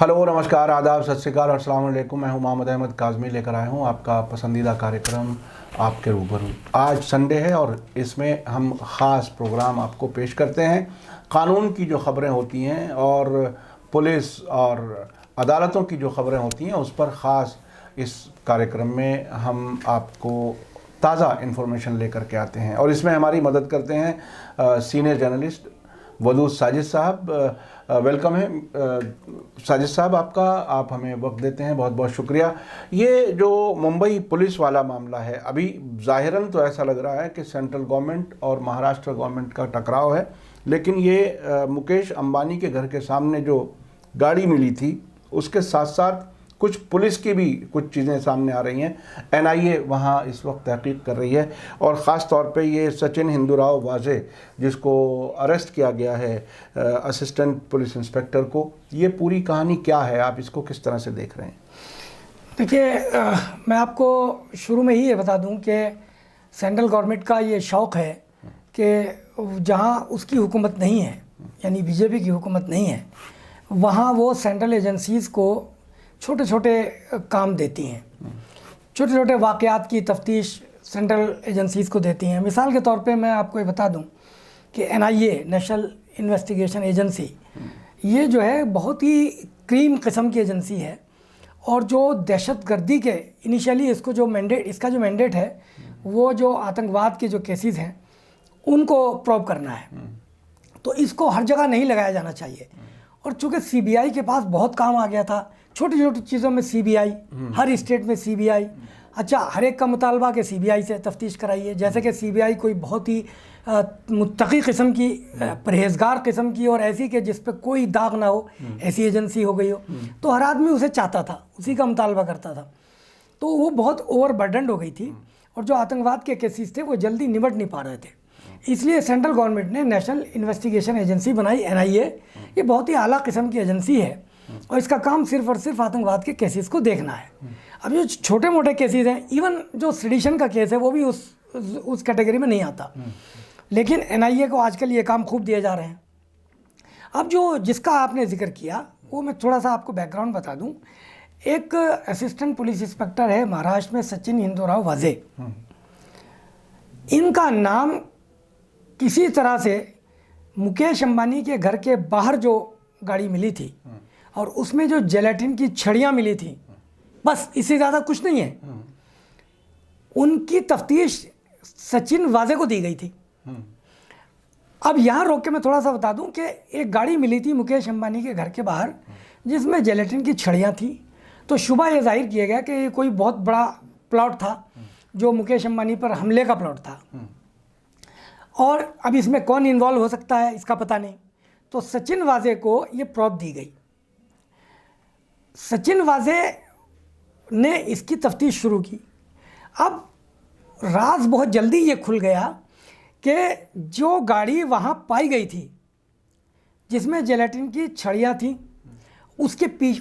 Hello, नमस्कार, आदाब, सत श्री अकाल और अस्सलाम वालेकुम। मैं हूं मोहम्मद अहमद काज़मी, लेकर आया हूं आपका पसंदीदा कार्यक्रम आपके रूबरू। आज संडे है और इसमें हम ख़ास प्रोग्राम आपको पेश करते हैं। कानून की जो ख़बरें होती हैं और पुलिस और अदालतों की जो ख़बरें होती हैं उस पर ख़ास इस कार्यक्रम में हम आपको ताज़ा इन्फॉर्मेशन लेकर के आते हैं। और इसमें हमारी मदद करते हैं सीनियर जर्नलिस्ट वदूद साजिद साहब। वेलकम है साजिद साहब आपका, आप हमें वक्त देते हैं, बहुत बहुत शुक्रिया। ये जो मुंबई पुलिस वाला मामला है, अभी ज़ाहिरन तो ऐसा लग रहा है कि सेंट्रल गवर्नमेंट और महाराष्ट्र गवर्नमेंट का टकराव है, लेकिन ये मुकेश अंबानी के घर के सामने जो गाड़ी मिली थी उसके साथ साथ कुछ पुलिस की भी कुछ चीज़ें सामने आ रही हैं। एनआईए वहाँ इस वक्त तहकीक कर रही है और ख़ास तौर पे ये सचिन हिंदूराव वाजे जिसको अरेस्ट किया गया है असिस्टेंट पुलिस इंस्पेक्टर को, ये पूरी कहानी क्या है, आप इसको किस तरह से देख रहे हैं? देखिए, मैं आपको शुरू में ही ये बता दूं कि सेंट्रल गवर्नमेंट का ये शौक़ है कि जहाँ उसकी हुकूमत नहीं है, यानी बीजेपी की हुकूमत नहीं है, वहाँ वो सेंट्रल एजेंसीज़ को छोटे छोटे काम देती हैं, छोटे छोटे वाक़यात की तफ्तीश सेंट्रल एजेंसीज़ को देती हैं। मिसाल के तौर पे मैं आपको ये बता दूं कि एनआईए, नेशनल इन्वेस्टिगेशन एजेंसी, ये जो है बहुत ही क्रीम किस्म की एजेंसी है और जो दहशतगर्दी के इनिशियली इसका जो मैंडेट है वो जो आतंकवाद के जो केसेस हैं उनको प्रोब करना है, तो इसको हर जगह नहीं लगाया जाना चाहिए। और चूँकि सीबीआई के पास बहुत काम आ गया था, छोटी छोटी चीज़ों में सीबीआई, हर स्टेट में सीबीआई, अच्छा हर एक का मुतालबा के सीबीआई से तफ्तीश कराइए, जैसे कि सीबीआई कोई बहुत ही मुत्तकी किस्म की, परहेजगार किस्म की और ऐसी कि जिस पे कोई दाग ना हो, ऐसी एजेंसी हो गई हो, तो हर आदमी उसे चाहता था, उसी का मुतालबा करता था, तो वो बहुत ओवरबर्डन्ड हो गई थी और जो आतंकवाद के केसेस थे वो जल्दी निपट नहीं पा रहे थे। इसलिए सेंट्रल गवर्नमेंट ने नेशनल इन्वेस्टिगेशन एजेंसी बनाई, एनआईए। ये बहुत ही आला किस्म की एजेंसी है और इसका काम सिर्फ और सिर्फ आतंकवाद के केसेस को देखना है। अब जो छोटे मोटे केसेस हैं, इवन जो सेडिशन का केस है वो भी उस कैटेगरी में नहीं आता, लेकिन एनआईए को आजकल ये काम खूब दिए जा रहे हैं। अब जिसका आपने जिक्र किया वो मैं थोड़ा सा आपको बैकग्राउंड बता दूं। एक असिस्टेंट पुलिस इंस्पेक्टर है महाराष्ट्र में, सचिन हिंदूराव वाजे। इनका नाम किसी तरह से मुकेश अंबानी के घर के बाहर जो गाड़ी मिली थी और उसमें जो जेलेटिन की छड़ियाँ मिली थी, बस इससे ज़्यादा कुछ नहीं है, उनकी तफ्तीश सचिन वाजे को दी गई थी। अब यहाँ रोक के मैं थोड़ा सा बता दूं कि एक गाड़ी मिली थी मुकेश अंबानी के घर के बाहर जिसमें जेलेटिन की छड़ियाँ थी, तो शुबा ये जाहिर किया गया कि ये कोई बहुत बड़ा प्लॉट था जो मुकेश अंबानी पर हमले का प्लॉट था और अब इसमें कौन इन्वॉल्व हो सकता है इसका पता नहीं, तो सचिन वाजे को ये प्रॉप दी गई। सचिन वाजे ने इसकी तफ्तीश शुरू की। अब राज बहुत जल्दी ये खुल गया कि जो गाड़ी वहाँ पाई गई थी जिसमें जेलेटिन की छड़ियाँ थी, उसके पीछे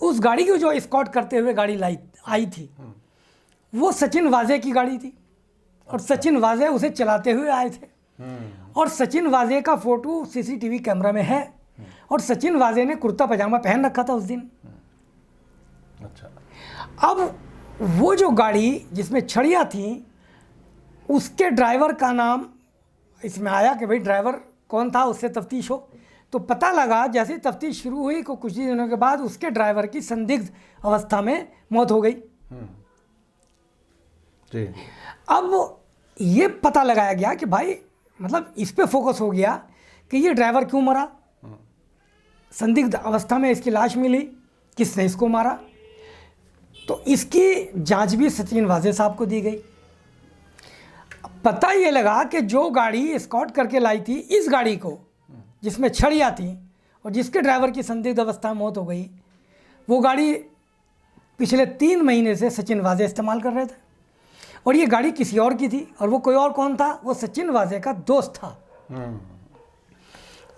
उस गाड़ी की जो एस्कॉर्ट करते हुए गाड़ी आई थी वो सचिन वाजे की गाड़ी थी और सचिन वाजे उसे चलाते हुए आए थे और सचिन वाजे का फ़ोटो सीसीटीवी कैमरा में है और सचिन वाजे ने कुर्ता पजामा पहन रखा था उस दिन। अच्छा, अब वो जो गाड़ी जिसमें छड़ियाँ थी उसके ड्राइवर का नाम इसमें आया कि भाई ड्राइवर कौन था, उससे तफ्तीश हो, तो पता लगा जैसे तफ्तीश शुरू हुई को कुछ ही दिनों के बाद उसके ड्राइवर की संदिग्ध अवस्था में मौत हो गई। जी। अब ये पता लगाया गया कि भाई मतलब इस पे फोकस हो गया कि ये ड्राइवर क्यों मरा, संदिग्ध अवस्था में इसकी लाश मिली, किसने इसको मारा, तो इसकी जांच भी सचिन वाजे साहब को दी गई। पता ये लगा कि जो गाड़ी एस्कॉर्ट करके लाई थी, इस गाड़ी को जिसमें छड़ियाँ थी और जिसके ड्राइवर की संदिग्ध अवस्था में मौत हो गई, वो गाड़ी पिछले 3 महीने से सचिन वाजे इस्तेमाल कर रहे थे और ये गाड़ी किसी और की थी और वो कोई और कौन था, वो सचिन वाजे का दोस्त था।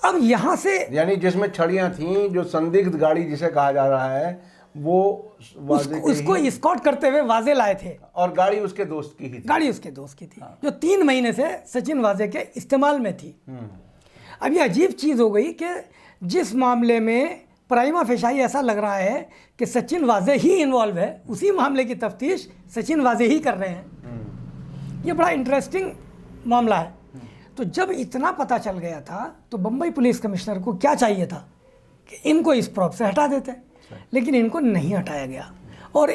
अब यहाँ से यानी जिसमें छड़ियाँ थीं, जो संदिग्ध गाड़ी जिसे कहा जा रहा है, वो उसको एस्कॉर्ट करते हुए वाजे लाए थे और गाड़ी उसके दोस्त की ही थी। गाड़ी उसके दोस्त की थी। हाँ। जो 3 महीने से सचिन वाजे के इस्तेमाल में थी। अब ये अजीब चीज़ हो गई कि जिस मामले में प्राइमा फेशाई ऐसा लग रहा है कि सचिन वाजे ही इन्वॉल्व है, उसी मामले की तफ्तीश सचिन वाजे ही कर रहे हैं। ये बड़ा इंटरेस्टिंग मामला है। तो जब इतना पता चल गया था तो बम्बई पुलिस कमिश्नर को क्या चाहिए था कि इनको इस प्रॉप से हटा देते, लेकिन इनको नहीं हटाया गया। और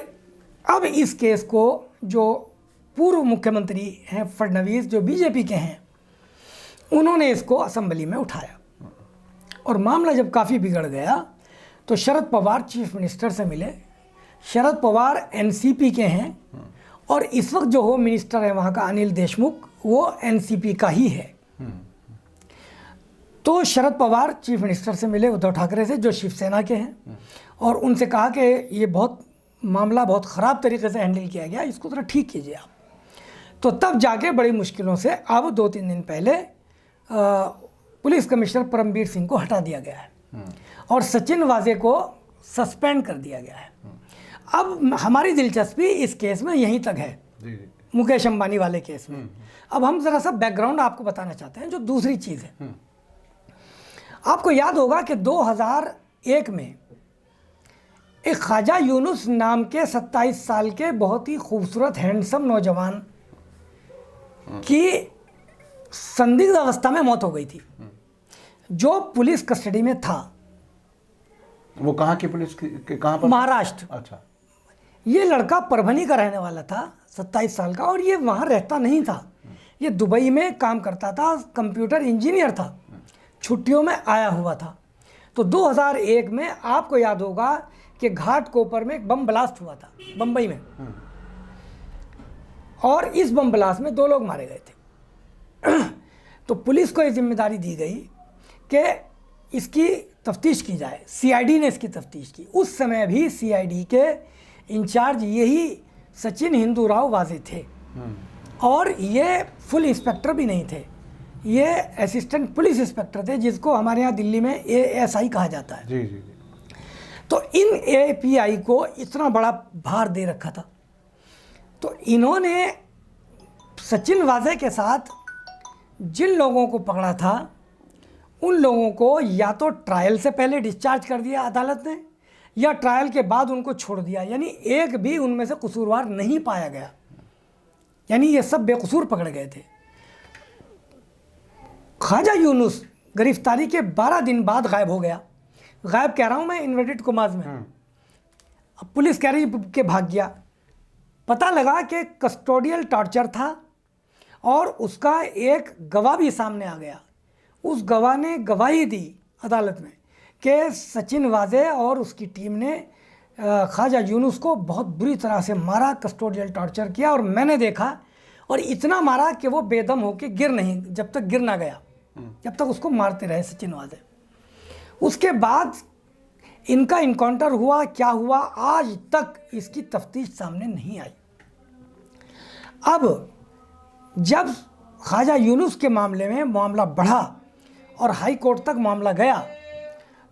अब इस केस को जो पूर्व मुख्यमंत्री हैं फडणवीस, जो बीजेपी के हैं, उन्होंने इसको असेंबली में उठाया। और मामला जब काफ़ी बिगड़ गया तो शरद पवार चीफ मिनिस्टर से मिले। शरद पवार एनसीपी के हैं और इस वक्त जो होम मिनिस्टर है वहाँ का अनिल देशमुख, वो एनसीपी का ही है। तो शरद पवार चीफ मिनिस्टर से मिले उद्धव ठाकरे से, जो शिवसेना के हैं, और उनसे कहा कि ये मामला बहुत ख़राब तरीके से हैंडल किया गया, इसको थोड़ा ठीक कीजिए आप। तो तब जाके बड़ी मुश्किलों से अब 2-3 दिन पहले पुलिस कमिश्नर परमबीर सिंह को हटा दिया गया है और सचिन वाजे को सस्पेंड कर दिया गया है। अब हमारी दिलचस्पी इस केस में यहीं तक है, मुकेश अंबानी वाले केस में। अब हम ज़रा सा बैकग्राउंड आपको बताना चाहते हैं, जो दूसरी चीज़ है। आपको याद होगा कि 2001 में एक ख्वाजा यूनुस नाम के 27 साल के बहुत ही खूबसूरत हैंडसम नौजवान की संदिग्ध अवस्था में मौत हो गई थी, जो पुलिस कस्टडी में था। वो कहाँ की पुलिस के कहाँ पर? महाराष्ट्र। अच्छा। ये लड़का परभनी का रहने वाला था, 27 साल का, और ये वहाँ रहता नहीं था। ये दुबई में काम करता था, कंप्यूटर इंजीनियर था, छुट्टियों में आया हुआ था। तो 2001 में आपको याद होगा कि घाटकोपर में एक बम ब्लास्ट हुआ था बम्बई में, और इस बम ब्लास्ट में 2 लोग मारे गए थे। तो पुलिस को ये जिम्मेदारी दी गई कि इसकी तफ्तीश की जाए। सीआईडी ने इसकी तफ्तीश की। उस समय भी सीआईडी के इंचार्ज यही सचिन हिंदू राव वाजे थे, और ये फुल इंस्पेक्टर भी नहीं थे, ये असिस्टेंट पुलिस इंस्पेक्टर थे, जिसको हमारे यहाँ दिल्ली में एएसआई कहा जाता है। जी जी जी। तो इन एपीआई को इतना बड़ा भार दे रखा था। तो इन्होंने सचिन वाजे के साथ जिन लोगों को पकड़ा था, उन लोगों को या तो ट्रायल से पहले डिस्चार्ज कर दिया अदालत ने, या ट्रायल के बाद उनको छोड़ दिया। यानी एक भी उनमें से कसूरवार नहीं पाया गया, यानी ये सब बेकसूर पकड़े गए थे। ख्वाजा यूनुस गिरफ्तारी के 12 दिन बाद गायब हो गया। गायब कह रहा हूँ मैं इन्वर्टेड कॉमास में। अब पुलिस कह रही कि भाग गया। पता लगा कि कस्टोडियल टॉर्चर था, और उसका एक गवाह भी सामने आ गया। उस गवाह ने गवाही दी अदालत में कि सचिन वाजे और उसकी टीम ने ख्वाजा यूनुस को बहुत बुरी तरह से मारा, कस्टोडियल टॉर्चर किया, और मैंने देखा, और इतना मारा कि वो बेदम होकर जब तक गिर ना गया, जब तक उसको मारते रहे सचिन वाजे। उसके बाद इनका इनकाउंटर हुआ, क्या हुआ, आज तक इसकी तफ्तीश सामने नहीं आई। अब जब ख्वाजा यूनुस के मामले में मामला बढ़ा और हाई कोर्ट तक मामला गया,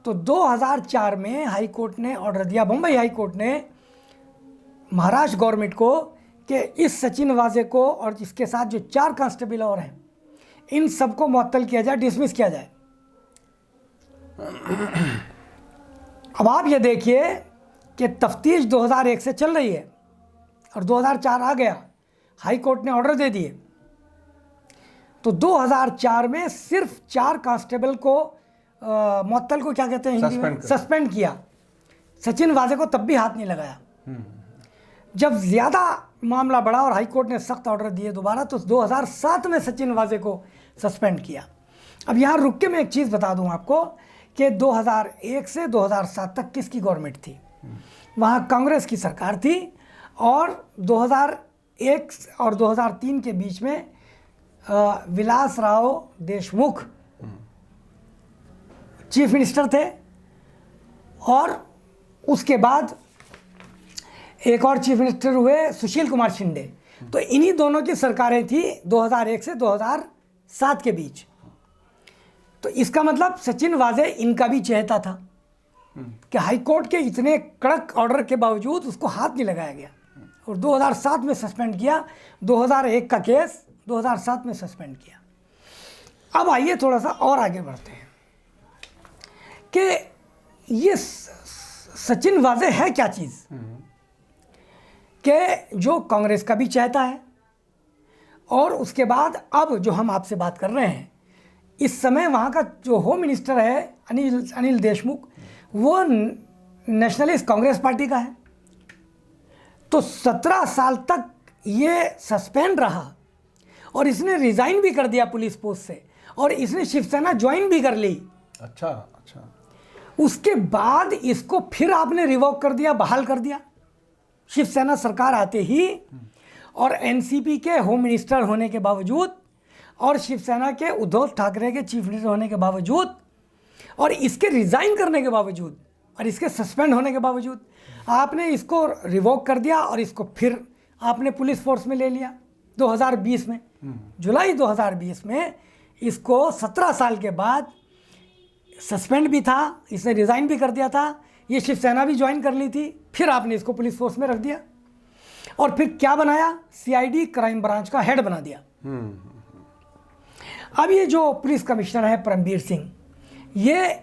तो 2004 में हाई कोर्ट ने ऑर्डर दिया, बम्बई हाई कोर्ट ने महाराष्ट्र गवर्नमेंट को, कि इस सचिन वाजे को और इसके साथ जो 4 कांस्टेबल और हैं, इन सबको मुअत्तल किया जाए, डिसमिस किया जाए। अब आप ये देखिए कि तफ्तीश 2001 से चल रही है और 2004 आ गया, हाई कोर्ट ने ऑर्डर दे दिए। तो 2004 में सिर्फ 4 कांस्टेबल को मुअत्तल को क्या कहते हैं हिंदी में, सस्पेंड किया। सचिन वाजे को तब भी हाथ नहीं लगाया। जब ज़्यादा मामला बढ़ा और हाई कोर्ट ने सख्त ऑर्डर दिए दोबारा, तो 2007 में सचिन वाजे को सस्पेंड किया। अब यहाँ रुक के मैं एक चीज़ बता दूँ आपको कि 2001 से 2007 तक किसकी गवर्नमेंट थी? वहाँ कांग्रेस की सरकार थी, और 2001 और 2003 के बीच में विलासराव देशमुख चीफ मिनिस्टर थे, और उसके बाद एक और चीफ मिनिस्टर हुए सुशील कुमार शिंदे। तो इन्हीं दोनों की सरकारें थी 2001 से 2007 के बीच। तो इसका मतलब सचिन वाजे इनका भी चहेता था कि हाई कोर्ट के इतने कड़क ऑर्डर के बावजूद उसको हाथ नहीं लगाया गया, और 2007 में सस्पेंड किया। 2001 का केस 2007 में सस्पेंड किया। अब आइए थोड़ा सा और आगे बढ़ते हैं कि ये सचिन वाजे है क्या चीज़ कि जो कांग्रेस का भी चाहता है, और उसके बाद अब जो हम आपसे बात कर रहे हैं, इस समय वहाँ का जो होम मिनिस्टर है अनिल देशमुख, वो नेशनलिस्ट कांग्रेस पार्टी का है। तो 17 साल तक ये सस्पेंड रहा और इसने रिज़ाइन भी कर दिया पुलिस पोस्ट से, और इसने शिवसेना ज्वाइन भी कर ली। अच्छा। उसके बाद इसको फिर आपने रिवोक कर दिया, बहाल कर दिया शिवसेना सरकार आते ही, और एनसीपी के होम मिनिस्टर होने के बावजूद और शिवसेना के उद्धव ठाकरे के चीफ मिनिस्टर होने के बावजूद और इसके रिज़ाइन करने के बावजूद और इसके सस्पेंड होने के बावजूद आपने इसको रिवोक कर दिया, और इसको फिर आपने पुलिस फोर्स में ले लिया 2020 में। जुलाई 2020 में इसको 17 साल के बाद सस्पेंड भी था, इसने रिज़ाइन भी कर दिया था, ये शिवसेना भी ज्वाइन कर ली थी, फिर आपने इसको पुलिस फोर्स में रख दिया और फिर क्या बनाया, सीआईडी क्राइम ब्रांच का हेड बना दिया। अब ये जो पुलिस कमिश्नर है परमबीर सिंह, ये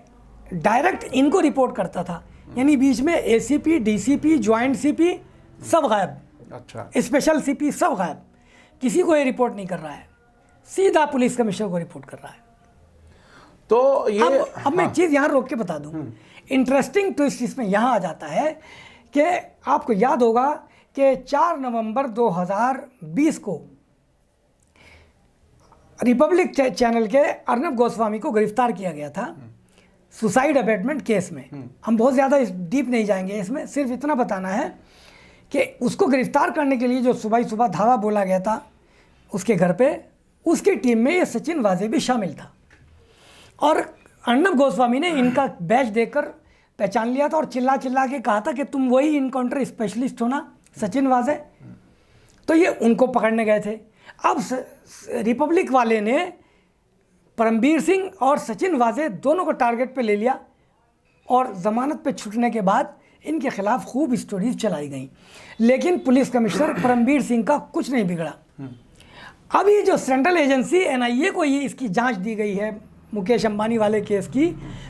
डायरेक्ट इनको रिपोर्ट करता था, यानी बीच में एसीपी, डीसीपी, ज्वाइंट सीपी सब गायब। अच्छा। स्पेशल सीपी सब गायब, किसी को ये रिपोर्ट नहीं कर रहा है, सीधा पुलिस कमिश्नर को रिपोर्ट कर रहा है। तो ये अब मैं एक चीज़ यहाँ रोक के बता दूँ, इंटरेस्टिंग ट्विस्ट इसमें यहाँ आ जाता है कि आपको याद होगा कि 4 नवंबर 2020 को रिपब्लिक चैनल के अर्नब गोस्वामी को गिरफ्तार किया गया था सुसाइड अबेटमेंट केस में। हम बहुत ज़्यादा डीप नहीं जाएंगे इसमें, सिर्फ इतना बताना है कि उसको गिरफ्तार करने के लिए जो सुबह सुबह धावा बोला गया था उसके घर पे, उसकी टीम में ये सचिन वाजे भी शामिल था, और अर्नब गोस्वामी ने इनका बैच देखकर पहचान लिया था और चिल्ला चिल्ला के कहा था कि तुम वही इनकाउंटर स्पेशलिस्ट हो ना सचिन वाजे। तो ये उनको पकड़ने गए थे। अब रिपब्लिक वाले ने परमबीर सिंह और सचिन वाजे दोनों को टारगेट पे ले लिया, और ज़मानत पे छूटने के बाद इनके खिलाफ खूब स्टोरीज चलाई गई, लेकिन पुलिस कमिश्नर परमबीर सिंह का कुछ नहीं बिगड़ा। अब ये जो सेंट्रल एजेंसी एनआईए को ये इसकी जांच दी गई है मुकेश अंबानी वाले केस की,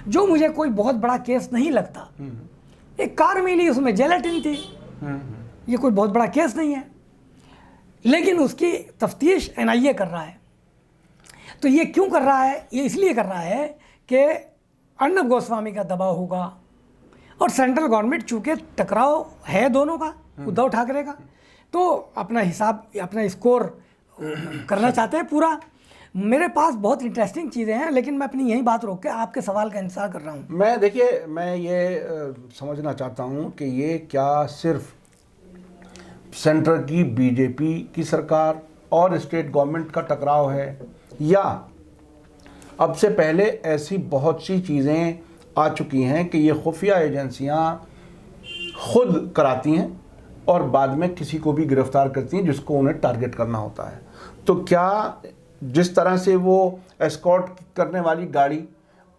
जो मुझे कोई बहुत बड़ा केस नहीं लगता। एक कार मिली, उसमें जेलेटिन थी, ये कोई बहुत बड़ा केस नहीं है, लेकिन उसकी तफ्तीश एनआईए कर रहा है। तो ये क्यों कर रहा है? ये इसलिए कर रहा है कि अर्नब गोस्वामी का दबाव होगा, और सेंट्रल गवर्नमेंट चूँकि टकराव है दोनों का, उद्धव ठाकरे का, तो अपना हिसाब, अपना स्कोर करना चाहते हैं पूरा। मेरे पास बहुत इंटरेस्टिंग चीज़ें हैं, लेकिन मैं अपनी यही बात रोक के आपके सवाल का इंतजार कर रहा हूँ। मैं ये समझना चाहता हूँ कि ये क्या सिर्फ सेंटर की बीजेपी की सरकार और स्टेट गवर्नमेंट का टकराव है, या अब से पहले ऐसी बहुत सी चीज़ें आ चुकी हैं कि ये खुफिया एजेंसियां खुद कराती हैं और बाद में किसी को भी गिरफ्तार करती हैं जिसको उन्हें टारगेट करना होता है। तो क्या जिस तरह से वो एस्कॉर्ट करने वाली गाड़ी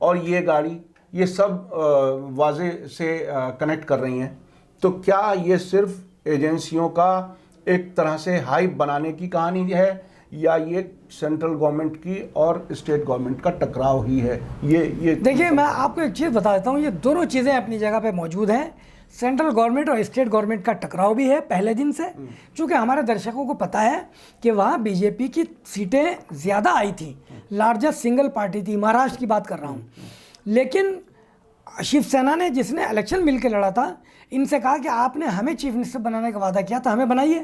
और ये गाड़ी, ये सब वाजे से कनेक्ट कर रही हैं, तो क्या ये सिर्फ एजेंसियों का एक तरह से हाइप बनाने की कहानी है, या ये सेंट्रल गवर्नमेंट की और स्टेट गवर्नमेंट का टकराव ही है? ये देखिए, मैं आपको एक चीज़ बता देता हूँ, ये दोनों चीज़ें अपनी जगह पे मौजूद हैं। सेंट्रल गवर्नमेंट और स्टेट गवर्नमेंट का टकराव भी है पहले दिन से, क्योंकि हमारे दर्शकों को पता है कि वहाँ बीजेपी की सीटें ज़्यादा आई थी, लार्जेस्ट सिंगल पार्टी थी, महाराष्ट्र की बात कर रहा हूँ। लेकिन शिवसेना ने, जिसने इलेक्शन मिल के लड़ा था, इनसे कहा कि आपने हमें चीफ मिनिस्टर बनाने का वादा किया था, हमें बनाइए,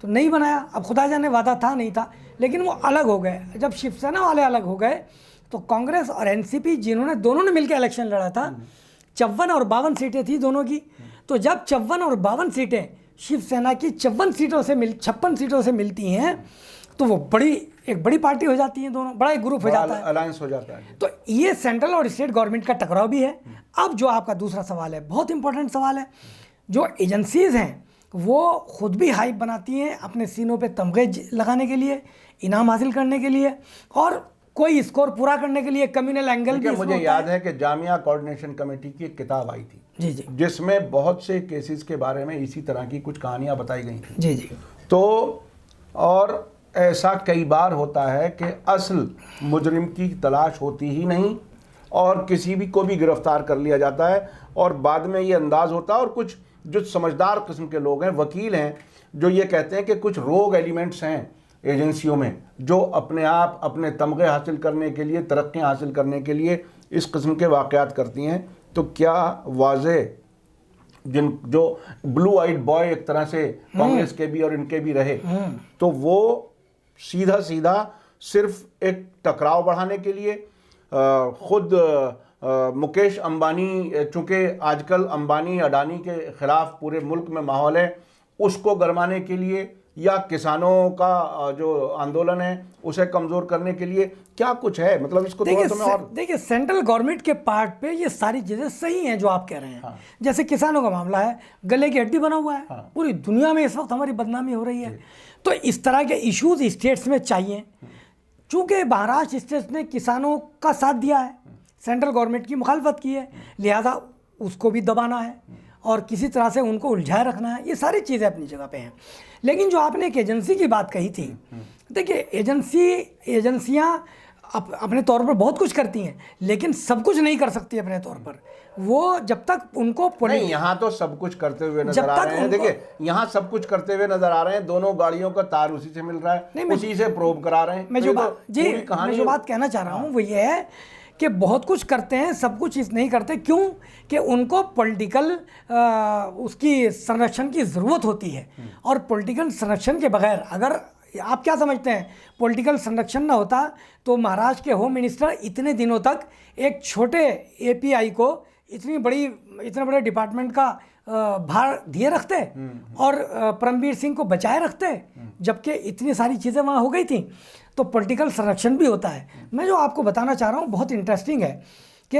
तो नहीं बनाया। अब खुदा जाने वादा था नहीं था, लेकिन वो अलग हो गए। जब शिवसेना वाले अलग हो गए तो कांग्रेस और एनसीपी, जिन्होंने दोनों ने मिलकर इलेक्शन लड़ा था, 54 और 52 सीटें थी दोनों की। तो जब 54 और 52 सीटें शिवसेना की 56 सीटों से मिलती हैं, तो वो एक बड़ी पार्टी हो जाती है, दोनों बड़ा एक ग्रुप हो जाता है, अलायंस हो जाता है। तो ये सेंट्रल और स्टेट गवर्नमेंट का टकराव भी है। अब जो आपका दूसरा सवाल है, बहुत इंपॉर्टेंट सवाल है। जो एजेंसीज हैं वो खुद भी हाइप बनाती हैं अपने सीनों पे तमगे लगाने के लिए, इनाम हासिल करने के लिए, और कोई स्कोर पूरा करने के लिए कम्युनल एंगल भी। मुझे याद है कि जामिया कोऑर्डिनेशन कमेटी की एक किताब आई थी, जी जी, जिसमें बहुत से केसेस के बारे में इसी तरह की कुछ कहानियां बताई गई थी। जी जी। तो और ऐसा कई बार होता है कि असल मुजरिम की तलाश होती ही नहीं, और किसी भी को भी गिरफ्तार कर लिया जाता है और बाद में ये अंदाज होता है। और कुछ जो समझदार किस्म के लोग हैं, वकील हैं, जो ये कहते हैं कि कुछ रोग एलिमेंट्स हैं एजेंसियों में जो अपने आप अपने तमगे हासिल करने के लिए, तरक्कियाँ हासिल करने के लिए इस किस्म के वाक़यात करती हैं। तो क्या वाज़े जिन जो ब्लू आइड बॉय एक तरह से कांग्रेस के भी और इनके भी रहे, तो वो सीधा सीधा सिर्फ एक टकराव बढ़ाने के लिए खुद मुकेश अंबानी, चूँकि आजकल अंबानी अडानी के ख़िलाफ़ पूरे मुल्क में माहौल है, उसको गरमाने के लिए या किसानों का जो आंदोलन है उसे कमज़ोर करने के लिए, क्या कुछ है? मतलब इसको थोड़ा सा मैं और देखिए, सेंट्रल गवर्नमेंट के पार्ट पे ये सारी चीज़ें सही हैं जो आप कह रहे हैं। हाँ। जैसे किसानों का मामला है, गले की हड्डी बना हुआ है। हाँ। पूरी दुनिया में इस वक्त हमारी बदनामी हो रही है। तो इस तरह के इश्यूज स्टेट्स में चाहिए। चूँकि महाराष्ट्र स्टेट ने किसानों का साथ दिया है, सेंट्रल गवर्नमेंट की मुखालफत की है, लिहाजा उसको भी दबाना है और किसी तरह से उनको उलझाए रखना है। ये सारी चीज़ें अपनी जगह पे हैं। लेकिन जो आपने एक एजेंसी की बात कही थी, देखिए एजेंसियां अपने तौर पर बहुत कुछ करती हैं, लेकिन सब कुछ नहीं कर सकती अपने तौर पर। वो जब तक उनको नहीं, यहाँ तो सब कुछ करते हुए नजर आ रहे हैं। देखिए, यहाँ सब कुछ करते हुए नजर आ रहे हैं। दोनों गाड़ियों का तार उसी से मिल रहा है, उसी से प्रोब करा रहे हैं। मैं जो बात कहना चाह रहा हूँ वो ये है कि बहुत कुछ करते हैं, सब कुछ नहीं करते। क्यों? कि उनको पॉलिटिकल उसकी संरक्षण की ज़रूरत होती है, और पॉलिटिकल संरक्षण के बगैर, अगर आप क्या समझते हैं पॉलिटिकल संरक्षण ना होता तो महाराष्ट्र के होम मिनिस्टर इतने दिनों तक एक छोटे एपीआई को इतने बड़े डिपार्टमेंट का भार दिए रखते और परमवीर सिंह को बचाए रखते, जबकि इतनी सारी चीज़ें वहाँ हो गई थी। तो पॉलिटिकल संरक्षण भी होता है। मैं जो आपको बताना चाह रहा हूँ बहुत इंटरेस्टिंग है कि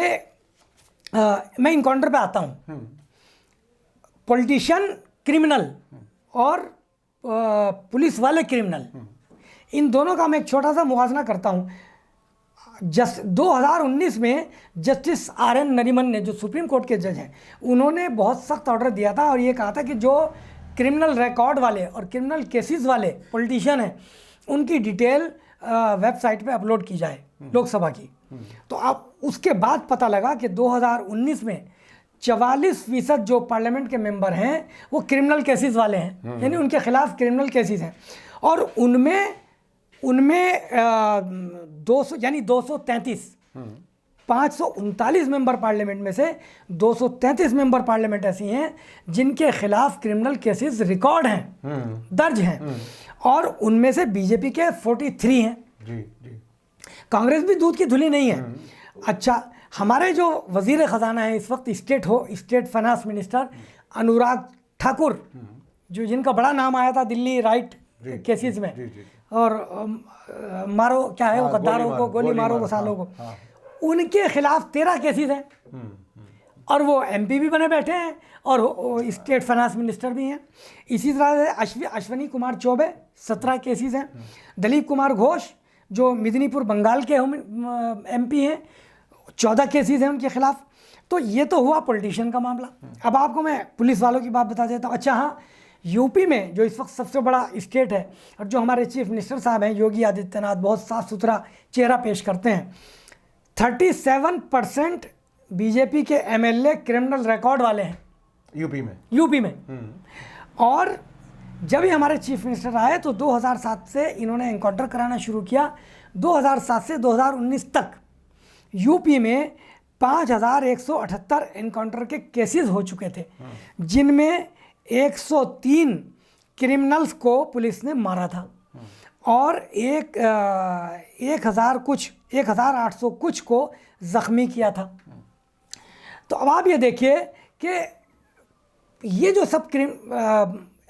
मैं इनकाउंटर पे आता हूँ। पॉलिटिशियन क्रिमिनल और पुलिस वाले क्रिमिनल, इन दोनों का मैं एक छोटा सा मुवाजना करता हूँ। 2019 में जस्टिस आर.एन. नरीमन ने, जो सुप्रीम कोर्ट के जज हैं, उन्होंने बहुत सख्त ऑर्डर दिया था और ये कहा था कि जो क्रिमिनल रिकॉर्ड वाले और क्रिमिनल केसेस वाले पॉलिटिशियन हैं उनकी डिटेल वेबसाइट पे अपलोड की जाए, लोकसभा की। तो अब उसके बाद पता लगा कि 2019 में 44% जो पार्लियामेंट के मेंबर हैं वो क्रिमिनल केसेस वाले हैं, यानी उनके खिलाफ क्रिमिनल केसेस हैं। और उनमें 200 यानी 233 539 मेंबर पार्लियामेंट में से 233 मेंबर पार्लियामेंट ऐसी हैं जिनके खिलाफ क्रिमिनल केसेस रिकॉर्ड हैं, दर्ज हैं, और उनमें से बीजेपी के 43 हैं। जी। कांग्रेस भी दूध की धुली नहीं है। अच्छा, हमारे जो वजीर ख़जाना है इस वक्त, state finance minister Anurag Thakur, जो जिनका बड़ा नाम आया था दिल्ली राइट केसेस में, और मारो क्या है वो गद्दारों को, गोली मारो गसालों को, उनके खिलाफ 13 केसेस हैं और वो एमपी भी बने बैठे हैं और स्टेट फाइनेंस मिनिस्टर भी हैं। इसी तरह से अश्विनी कुमार चौबे 17 केसेस हैं। दिलीप कुमार घोष जो मिदनीपुर बंगाल के एमपी हैं, 14 केसेस हैं उनके खिलाफ। तो ये तो हुआ पॉलिटिशियन का मामला। अब आपको मैं पुलिस वालों की बात बता देता हूँ। अच्छा हाँ, यूपी में जो इस वक्त सबसे बड़ा स्टेट है और जो हमारे चीफ मिनिस्टर साहब हैं योगी आदित्यनाथ बहुत साफ सुथरा चेहरा पेश करते हैं, 37% बीजेपी के एमएलए क्रिमिनल रिकॉर्ड वाले हैं यूपी में। और जब ही हमारे चीफ मिनिस्टर आए तो 2007 से इन्होंने एनकाउंटर कराना शुरू किया। 2007 से 2019 तक यूपी में 5178 एनकाउंटर के केसेस हो चुके थे, जिनमें 103 क्रिमिनल्स को पुलिस ने मारा था और 1800 कुछ को ज़ख्मी किया था। तो अब आप ये देखिए कि ये जो सब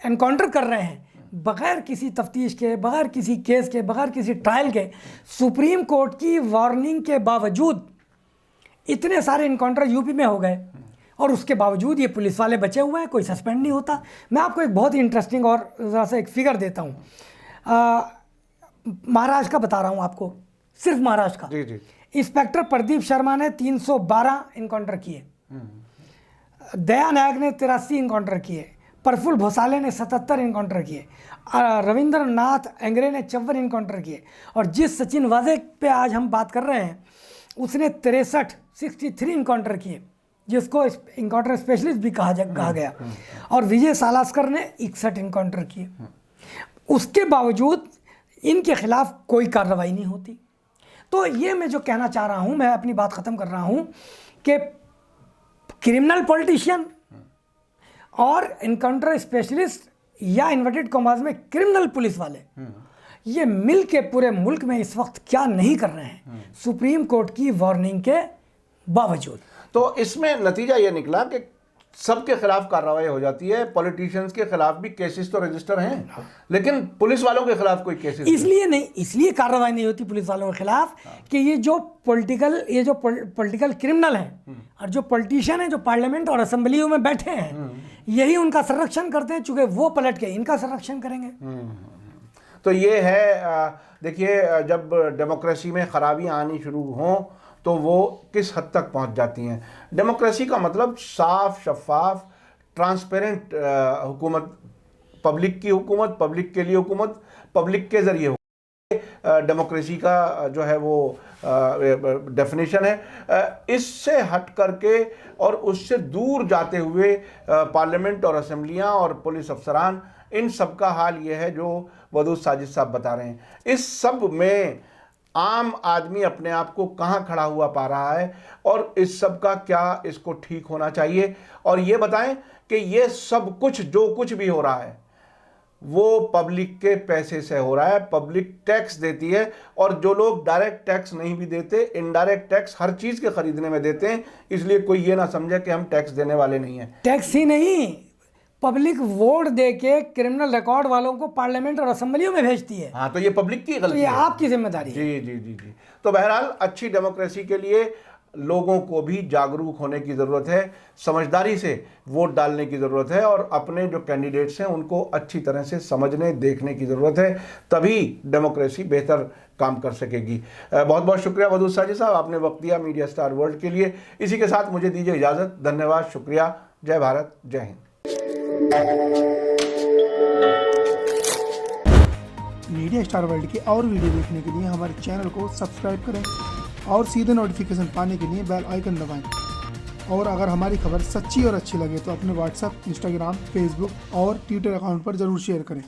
एनकाउंटर कर रहे हैं बग़ैर किसी तफ्तीश के, बग़ैर किसी केस के, बग़ैर किसी ट्रायल के, सुप्रीम कोर्ट की वार्निंग के बावजूद इतने सारे एनकाउंटर यूपी में हो गए और उसके बावजूद ये पुलिस वाले बचे हुए हैं, कोई सस्पेंड नहीं होता। मैं आपको एक बहुत ही इंटरेस्टिंग और ज़रा सा एक फिगर देता हूँ, महाराष्ट्र का बता रहा हूँ आपको, सिर्फ महाराष्ट्र का। जी। इंस्पेक्टर प्रदीप शर्मा ने 312 इनकाउंटर किए, दया नायक ने 83 इनकाउंटर किए, प्रफुल्ल भोसाले ने 77 इनकाउंटर किए, रविंद्रनाथ एंगरे ने 54 इनकाउंटर किए, और जिस सचिन वाजे पे आज हम बात कर रहे हैं उसने 63 इनकाउंटर किए, जिसको इनकाउंटर स्पेशलिस्ट भी कहा गया, और विजय सालास्कर ने 61 इनकाउंटर किए। उसके बावजूद इनके खिलाफ कोई कार्रवाई नहीं होती। तो ये मैं जो कहना चाह रहा हूँ, मैं अपनी बात ख़त्म कर रहा हूँ कि क्रिमिनल पॉलिटिशियन और इनकाउंटर स्पेशलिस्ट या इन्वर्टेड कॉमर्स में क्रिमिनल पुलिस वाले, ये मिल के पूरे मुल्क में इस वक्त क्या नहीं कर रहे हैं, सुप्रीम कोर्ट की वार्निंग के बावजूद। तो इसमें नतीजा ये निकला कि सबके खिलाफ कार्रवाई हो जाती है, पॉलिटिशियंस के खिलाफ भी केसेस तो रजिस्टर हैं, लेकिन पुलिस वालों के खिलाफ कोई केसेस इसलिए कार्रवाई नहीं होती पुलिस वालों के खिलाफ कि ये जो पॉलिटिकल क्रिमिनल हैं और जो पॉलिटिशियन हैं, जो पार्लियामेंट और असेंबलियों में बैठे हैं, यही उनका संरक्षण करते हैं, चूंकि वो पलट के इनका संरक्षण करेंगे। तो ये है, देखिए, जब डेमोक्रेसी में खराबियां आनी शुरू हों तो वो किस हद तक पहुंच जाती हैं। डेमोक्रेसी का मतलब साफ, शफाफ, ट्रांसपेरेंट हुकूमत, पब्लिक की हुकूमत, पब्लिक के लिए हुकूमत, पब्लिक के ज़रिए हुकूमत। डेमोक्रेसी का जो है वो डेफिनेशन है। इससे हट करके और उससे दूर जाते हुए पार्लियामेंट और असेंबलियां और पुलिस अफसरान, इन सब का हाल ये है जो वदूद साजिद साहब बता रहे हैं। इस सब में आम आदमी अपने आप को कहाँ खड़ा हुआ पा रहा है और इस सब का क्या इसको ठीक होना चाहिए। और ये बताएं कि ये सब कुछ जो कुछ भी हो रहा है वो पब्लिक के पैसे से हो रहा है, पब्लिक टैक्स देती है, और जो लोग डायरेक्ट टैक्स नहीं भी देते, इनडायरेक्ट टैक्स हर चीज़ के खरीदने में देते हैं। इसलिए कोई ये ना समझे कि हम टैक्स देने वाले नहीं हैं। टैक्स ही नहीं, पब्लिक वोट दे के क्रिमिनल रिकॉर्ड वालों को पार्लियामेंट और असेंबलियों में भेजती है। हाँ, तो ये पब्लिक की गलती है, तो ये है, आपकी जिम्मेदारी है। जी जी जी जी। तो बहरहाल अच्छी डेमोक्रेसी के लिए लोगों को भी जागरूक होने की ज़रूरत है, समझदारी से वोट डालने की ज़रूरत है, और अपने जो कैंडिडेट्स हैं उनको अच्छी तरह से समझने देखने की ज़रूरत है, तभी डेमोक्रेसी बेहतर काम कर सकेगी। बहुत बहुत शुक्रिया वदूद साजिद साहब, आपने वक्त दिया मीडिया स्टार वर्ल्ड के लिए। इसी के साथ मुझे दीजिए इजाज़त। धन्यवाद, शुक्रिया। जय भारत, जय हिंद। मीडिया स्टार वर्ल्ड के और वीडियो देखने के लिए हमारे चैनल को सब्सक्राइब करें और सीधे नोटिफिकेशन पाने के लिए बेल आइकन दबाएं। और अगर हमारी खबर सच्ची और अच्छी लगे तो अपने व्हाट्सएप, इंस्टाग्राम, फेसबुक और ट्विटर अकाउंट पर ज़रूर शेयर करें।